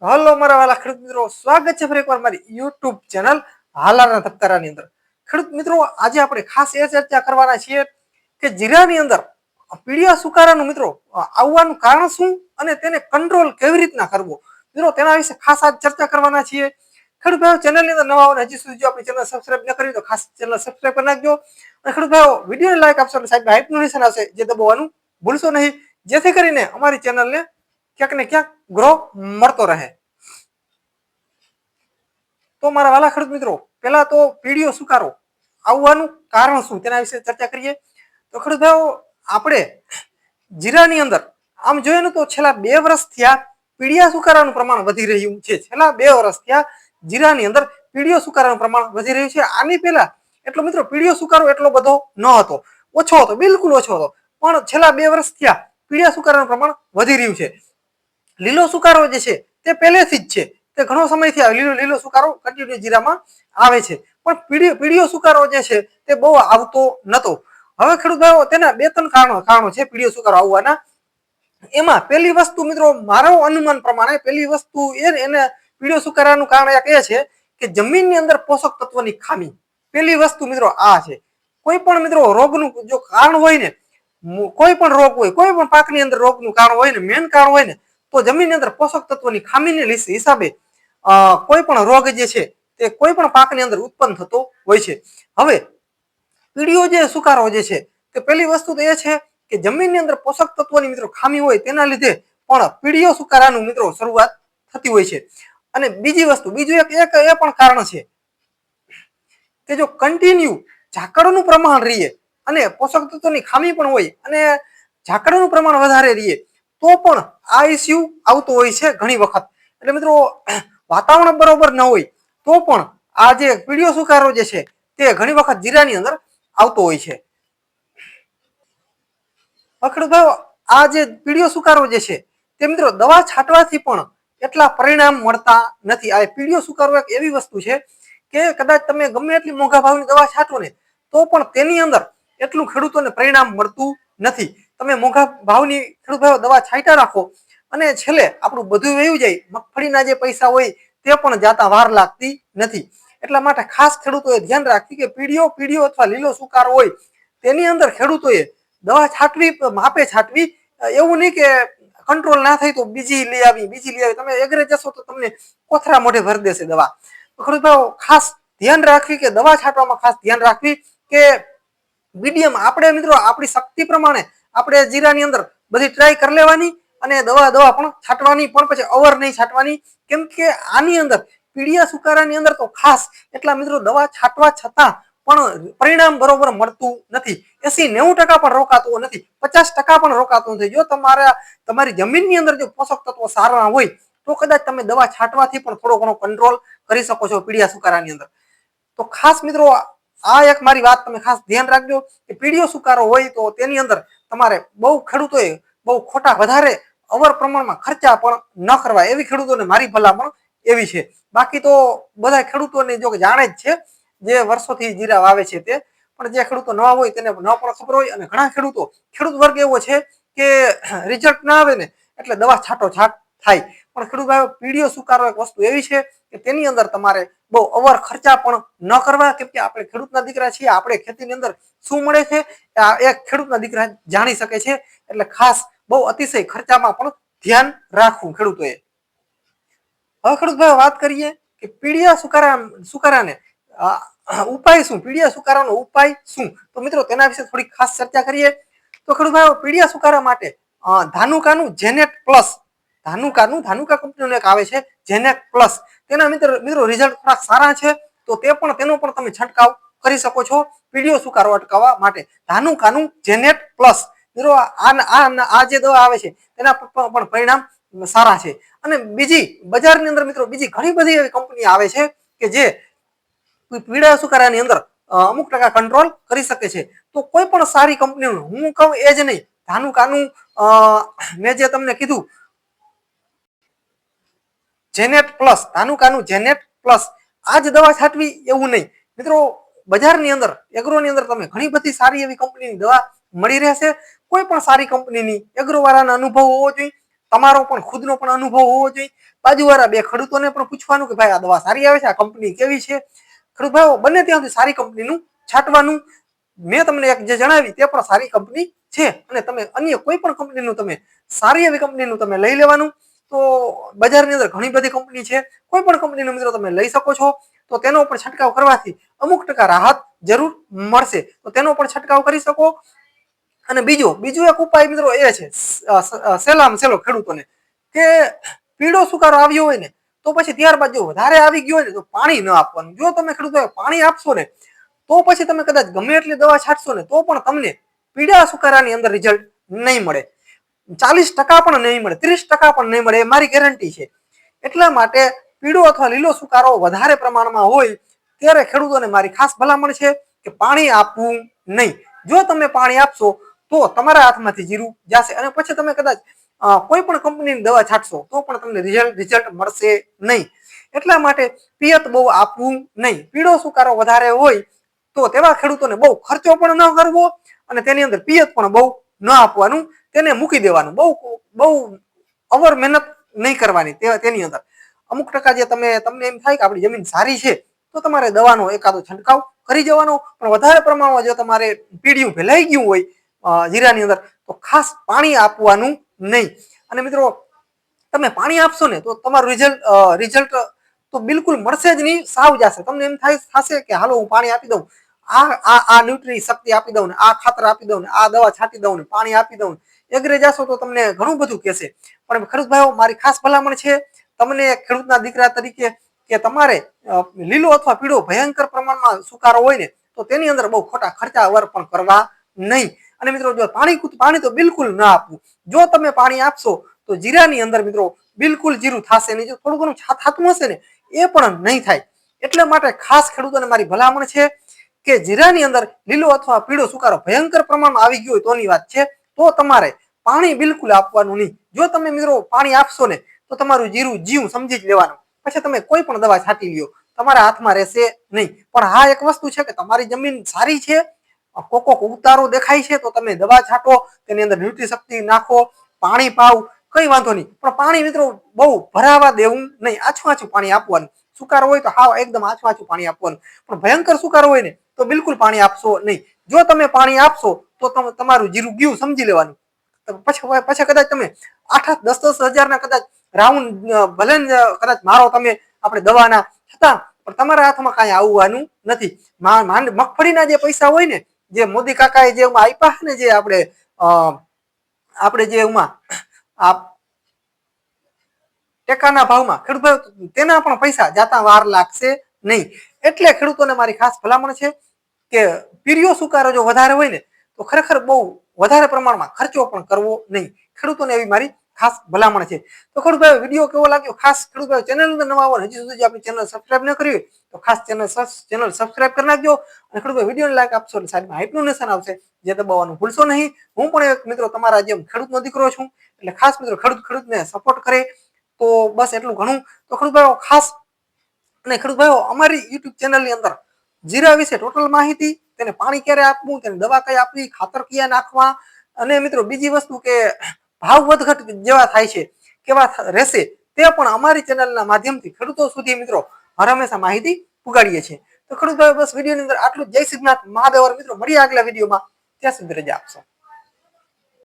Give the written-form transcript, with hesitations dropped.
Hello મારા વાલા ખેડૂત મિત્રો, સ્વાગત છે ફરી એકવાર મારી યુટ્યુબ ચેનલ હાલાના ધબકારાની અંદર. ખેડૂત મિત્રો, આજે આપણે ખાસ એ ચર્ચા કરવાના છીએ કે જીરાની અંદર પીળિયા સુકારાનું મિત્રો આવવાનું કારણ શું અને તેને કંટ્રોલ કેવી રીતના કરવો. મિત્રો તેના વિશે ખાસ આજ ચર્ચા કરવાના છીએ. ખેડૂત ભાઈઓ, ચેનલની અંદર નવા હોય, હજી સુધી જો આપણી ચેનલ સબસ્ક્રાઇબ ન કરી તો ખાસ ચેનલ સબસ્ક્રાઇબ કરી નાખજો. અને ખેડૂત ભાઈઓ, વિડીયોને લાઈક આપશો અને સાઈડમાં હાઈપનું નિશાન આવશે જે દબાવવાનું ભૂલશો નહીં, જેથી કરીને અમારી ચેનલને ક્યાંક ને ક્યાંક ગ્રો મળતો રહે. તો મારા વાલા ખેડૂત મિત્રો, પહેલા તો પીળિયો સુકારો આવવાનું કારણ શું તેના વિશે ચર્ચા કરીએ. તો ખેડૂત ભાઈઓ, આપણે જીરાની અંદર આમ જોઈએ ને તો છેલ્લા 2 વર્ષથી આ પીળિયા સુકારાનું પ્રમાણ વધી રહ્યું છે. છેલ્લા 2 વર્ષથી આ જીરાની અંદર પીળિયો સુકારાનું પ્રમાણ વધી રહ્યું છે. આની પહેલા એટલો મિત્રો પીળિયો સુકારો એટલો બધો ન હતો, ઓછો હતો, બિલકુલ ઓછો હતો. પણ છેલ્લા 2 વર્ષથી આ પીળિયા સુકારાનું પ્રમાણ વધી રહ્યું છે. લીલો સુકારો જે છે તે પહેલેથી જ છે, તે ઘણો સમયથી લીલો સુકારો કન્ટિન્યુ જીરામાં આવે છે. પણ પીળિયો સુકારો જે છે તે બહુ આવતો નતો. હવે ખેડૂત ભાઈઓ, તેના 2-3 કારણો છે પીળિયો સુકારો આવવાના. એમાં પહેલી વસ્તુ મિત્રો, મારો અનુમાન પ્રમાણે પહેલી વસ્તુ એને પીળિયો સુકારાનું કારણ એક એ છે કે જમીનની અંદર પોષક તત્વોની ખામી. પહેલી વસ્તુ મિત્રો આ છે. કોઈ પણ મિત્રો રોગનું જો કારણ હોય ને, કોઈ પણ રોગ હોય, કોઈ પણ પાકની અંદર રોગનું કારણ હોય ને, મેન કારણ હોય ને, તો જમીનની અંદર પોષક તત્વોની ખામીને હિસાબે કોઈ પણ રોગ જે છે તે કોઈ પણ પાકની અંદર ઉત્પન્ન થતો હોય છે. હવે પીળિયો જે સુકારો જે છે તે પહેલી વસ્તુ તો એ છે કે જમીનની અંદર પોષક તત્વોની મિત્રો ખામી હોય, તેના લીધે પણ પીળિયો સુકારાનું મિત્રો શરૂઆત થતી હોય છે. અને બીજું એક એ પણ કારણ છે કે જો કન્ટિન્યુ ઝાકળનું પ્રમાણ રહીએ અને પોષક તત્વોની ખામી પણ હોય અને ઝાકળનું પ્રમાણ વધારે રહીએ તો પણ આ ઇસ્યુ આવતો હોય છે ઘણી વખત. એટલે મિત્રો વાતાવરણ બરોબર ન હોય તો પણ આ જે પીળિયો સુકારો જે છે તે ઘણી વખત જીરાની અંદર આવતો હોય છે. ખેડૂત ભાઈઓ, આ જે પીળિયો સુકારો જે છે તે મિત્રો દવા છાંટવાથી પણ એટલા પરિણામ મળતા નથી. આ પીળિયો સુકારો એક એવી વસ્તુ છે કે કદાચ તમે ગમે એટલી મોંઘા ભાવની દવા છાંટો ને તો પણ તેની અંદર એટલું ખેડૂતોને પરિણામ મળતું નથી. તમે મોંઘા ભાવની ખેડૂત ભાઈઓ દવા છાંટ્યા રાખો અને છેલ્લે આપણું બધું વયું જાય, મગફળીના જે પૈસા હોય તે પણ જાતા વાર લાગતી નથી. એટલા માટે ખાસ ખેડૂતોએ ધ્યાન રાખવી કે પીળિયો અથવા લીલો સુકારો હોય તેની અંદર ખેડૂતોએ દવા છાંટવી, માપે છાંટવી. એવું નહીં કે કંટ્રોલ ના થાય તો બીજી લઈ આવી. તમે એગ્રે જશો તો તમને કોથરા મોઢે ભરી દેશે દવા. તો ખેડૂત ભાઈઓ, ખાસ ધ્યાન રાખવી કે દવા છાંટવામાં ખાસ ધ્યાન રાખવી કે મીડિયમ આપણે મિત્રો આપણી શક્તિ પ્રમાણે આપણે જીરાની અંદર બધી ટ્રાય કરી લેવાની અને દવા પણ છાંટવાની, પણ પછી અવર નહીં છાંટવાની. કેમ કે આની અંદર પીળિયા સુકારાની અંદર તો ખાસ એટલા મિત્રો દવા છાંટવા છતાં પણ પરિણામ બરોબર મળતું નથી. 80-90% પણ રોકાતું નથી, 50% પણ રોકાતું નથી. જો તમારી જમીનની અંદર જો પોષક તત્વો સારા હોય તો કદાચ તમે દવા છાંટવાથી પણ થોડો ઘણો કંટ્રોલ કરી શકો છો પીળિયા સુકારાની અંદર. તો ખાસ મિત્રો આ એક મારી વાત તમે ખાસ ધ્યાન રાખજો કે પીળિયો સુકારો હોય તો તેની અંદર તમારે બહુ ખેડૂતોએ બહુ ખોટા વધારે અવર પ્રમાણમાં ખર્ચા પણ ન કરવા, એવી ખેડૂતોને મારી ભલામણ એવી છે. બાકી તો બધા ખેડૂતોને જો જાણે જ છે જે વર્ષોથી જીરા વાવે છે તે, પણ જે ખેડૂતો નવા હોય તેને ન પણ ખબર હોય. અને ઘણા ખેડૂત વર્ગ એવો છે કે રિઝલ્ટ ના આવે ને એટલે દવા છાંટ થાય. પણ ખેડૂત ભાઈઓ, પીળિયો સુકારો એક વસ્તુ એવી છે કે તેની અંદર તમારે બહુ અવર ખર્ચા પણ ન કરવા. કેમ કે આપણે ખેડૂતના દીકરા છીએ, આપણે ખેતીની અંદર શું મળે છે એક ખેડૂતના દીકરા જાણી શકે છે. એટલે ખાસ બહુ અતિશય ખર્ચામાં પણ ધ્યાન રાખવું ખેડૂતોએ. હવે ખેડૂત ભાઈ, વાત કરીએ કે પીળિયા સુકારાને ઉપાય શું, પીળિયા સુકારાનો ઉપાય શું. તો મિત્રો તેના વિશે થોડી ખાસ ચર્ચા કરીએ. તો ખેડૂત ભાઈઓ, પીળિયા સુકારા માટે ધાનુકાનું જેનેટ પ્લસ, ધાનુકા કંપનીનું એક આવે છે જેનેટ પ્લસ, તેના મિત્રો રિઝલ્ટ થોડાક સારા છે. તો તેનો પણ તમે છંટકાવ કરી શકો છો પીળિયો સુકારો અટકાવવા માટે. ધાનુકાનું જેનેટ પ્લસ મિત્રો આ જે દવા આવે છે તેના પણ પરિણામ સારા છે. અને બીજી બજારની અંદર મિત્રો બીજી ઘણી બધી એવી કંપની આવે છે કે જે પીળિયા સુકારાની અંદર અમુક ટકા કંટ્રોલ કરી શકે છે. તો કોઈ પણ સારી કંપનીનું હું કહું એ જ નહીં, ધાનુકાનું મેં જે તમને કીધું જેનેટ પ્લસ, ધાનુકાનું જેનેટ પ્લસ, આ જ દવા છાંટવી એવું નહીં મિત્રો. બજારની અંદર એગ્રોની અંદર તમે ઘણી બધી સારી એવી કંપનીની દવા મળી રહેશે. કોઈ પણ સારી કંપનીની એગ્રો વાળાના અનુભવ હોવો જોઈએ. તમારો પણ ખુદનો પણ અનુભવ હોવો જોઈએ, બાજુવાળા બે ખેડૂતોને પણ પૂછવાનું કે ભાઈ આ દવા સારી આવે છે, આ કંપની કેવી છે. ખેડૂત ભાઈઓ બને ત્યાં સુધી સારી કંપનીનું છાંટવાનું. મેં તમને એક જે જણાવી તે પણ સારી કંપની છે, અને તમે અન્ય કોઈ પણ કંપનીનું તમે સારી એવી કંપનીનું તમે લઈ લેવાનું. તો બજારની અંદર ઘણી બધી કંપની છે, કોઈ પણ કંપનીનું મિત્રો તમે લઈ શકો છો. તો તેનો પણ છંટકાવ કરવાથી અમુક ટકા રાહત જરૂર મળશે, તો તેનો પણ છંટકાવ કરી શકો. અને બીજું એક ઉપાય મિત્રો એ છે સહેલામાં સહેલો ખેડૂતોને, કે પીળો સુકારો આવ્યો હોય ને તો પછી ત્યારબાદ જો વધારે આવી ગયો હોય ને તો પાણી ન આપવાનું. જો તમે ખેડૂતો પાણી આપશો ને તો પછી તમે કદાચ ગમે એટલી દવા છાંટશો ને તો પણ તમને પીળા સુકારાની અંદર રિઝલ્ટ નહીં મળે. 40% પણ નહીં મળે, 30% પણ નહીં મળે, એ મારી ગેરંટી છે. એટલા માટે પીળો અથવા લીલો સુકારો વધારે પ્રમાણમાં હોય ત્યારે ખેડૂતોને મારી ખાસ ભલામણ છે કે પાણી આપવું નહીં. જો તમે પાણી આપશો તો તમારા હાથમાંથી જીરું જશે, અને પછી તમે કદાચ કોઈ પણ કંપનીની દવા છાંટશો તો પણ તમને રિઝલ્ટ મળશે નહીં. એટલા માટે પિયત બહુ આપવું નહીં. પીળો સુકારો વધારે હોય તો તેવા ખેડૂતોને બહુ ખર્ચો પણ ન કરવો, અને તેની અંદર પિયત પણ બહુ ન આપવાનું, તેને મૂકી દેવાનું. બહુ અવર મહેનત નહીં કરવાની તેની અંદર. અમુક ટકા જે તમને એમ થાય કે આપણી જમીન સારી છે તો તમારે દવાનો એકાદો છંટકાવ કરી જવાનો. પણ વધારે પ્રમાણમાં જો તમારે પીળિયું ફેલાઈ ગયું હોય જીરાની અંદર તો ખાસ પાણી આપવાનું નહીં. અને મિત્રો તમે પાણી આપશો ને તો તમારું રિઝલ્ટ તો બિલકુલ મળશે જ નહીં, સાવ જશે. તમને એમ થશે કે હાલો હું પાણી આપી દઉં, આ ન્યુટ્રી શક્તિ આપી દઉં ને, આ ખાતર આપી દઉં ને, આ દવા છાંટી દઉં ને, પાણી આપી દઉં ને, એગ્રે જાશો તો તમને ઘણું બધું કહેશે. પણ ખેડૂત ભાઈઓ મારી ખાસ ભલામણ છે તમને ખેડૂતના દીકરા તરીકે કે તમારે લીલો અથવા પીળો ભયંકર પ્રમાણમાં સુકારો હોય ને તો તેની અંદર બહુ ખોટા ખર્ચા અવર પણ કરવા નહીં. અને મિત્રો જો પાણી તો બિલકુલ ના આપવું. જો તમે પાણી આપશો તો જીરાની અંદર મિત્રો બિલકુલ જીરું થશે નહીં. જો થોડું ઘણું થતું હશે ને એ પણ નહીં થાય. એટલા માટે ખાસ ખેડૂતોને મારી ભલામણ છે કે જીરાની અંદર લીલો અથવા પીળો સુકારો ભયંકર પ્રમાણમાં આવી ગયો હોય તોની વાત છે, તો તમારે પાણી બિલકુલ આપવાનું નહીં. જો તમે મિત્રો પાણી આપશો ને તો તમારું જીરું જીવ સમજી જ લેવાનું. પછી તમે કોઈ પણ દવા છાંટી લ્યો તમારા હાથમાં રહેશે નહીં. પણ હા એક વસ્તુ છે કે તમારી જમીન સારી છે, કોક ઉતારો દેખાય છે તો તમે દવા છાંટો, તેની અંદર ન્યુટ્રી શક્તિ નાખો, પાણી પાવ, કઈ વાંધો નહીં. પણ પાણી મિત્રો બહુ ભરાવા દેવું નહીં, આછું પાણી આપવાનું. સુકારો હોય તો હા એકદમ આછું પાણી આપવાનું. પણ ભયંકર સુકારો હોય ને તો બિલકુલ પાણી આપશો નહીં. જો તમે પાણી આપશો તો તમારું જીરું ગયું સમજી લેવાનું. પછી કદાચ તમે 8-10 હજારના કદાચ રાઉન્ડ ભલે કદાચ મારો તમે આપણે દવાના છતાં પણ તમારા હાથમાં કાંઈ આવવાનું નથી. મગફળીના જે પૈસા હોય ને, જે મોદી કાકાએ જે આપ્યા ને, જે આપણે જે એમાં ટેકાના ભાવમાં ખેડૂત તેના પણ પૈસા જાતા વાર લાગશે નહીં. એટલે ખેડૂતોને મારી ખાસ ભલામણ છે કે પીળિયો સુકારો જો વધારે હોય ને તો ખરેખર બહુ વધારે પ્રમાણમાં ખર્ચો પણ કરવો નહીં. ખેડૂતોને એવી મારી ખાસ ભલામણ છે. તો ખેડૂત ભાઈ વિડીયો કેવો લાગ્યો ખાસ ખેડૂત ભાઈ ચેનલ અંદર નવા આવો હજી સુધી આપણી ચેનલ સબસ્ક્રાઇબ ન કરી હોય તો ખાસ ચેનલ સબસ્ક્રાઇબ કરી નાખજો. અને ખેડૂત ભાઈ વિડીયોને લાઈક આપશો એટલે સાઈડમાં હાઈપનું નિશાન આવશે, જે દબાવવાનું ભૂલશો નહીં. હું પણ એક મિત્રો તમારા જેમ ખેડૂતનો દીકરો છું, એટલે ખાસ મિત્રો ખેડૂતને સપોર્ટ કરે તો બસ એટલું ઘણું. તો ખેડૂત ભાઈઓ ખાસ અને ખેડૂત ભાઈઓ અમારી યુટ્યુબ ચેનલની અંદર જીરા વિશે ટોટલ માહિતી, તેને પાણી ક્યારે આપવું, તેને દવા કઈ આપવી, ખાતર કયા નાખવા, અને મિત્રો બીજી વસ્તુ કે ભાવ વધઘટ જેવા થાય છે કેવા રહેશે તે પણ અમારી ચેનલના માધ્યમથી ખેડૂતો સુધી મિત્રો હર હંમેશા માહિતી પુગાડીએ છીએ. તો ખેડૂત ભાઈઓ બસ વિડીયોની અંદર આટલું. જય સિદ્ધનાથ મહાદેવ. મિત્રો મળીએ આગલા વિડીયોમાં, ત્યાં સુધી રજા આપશો.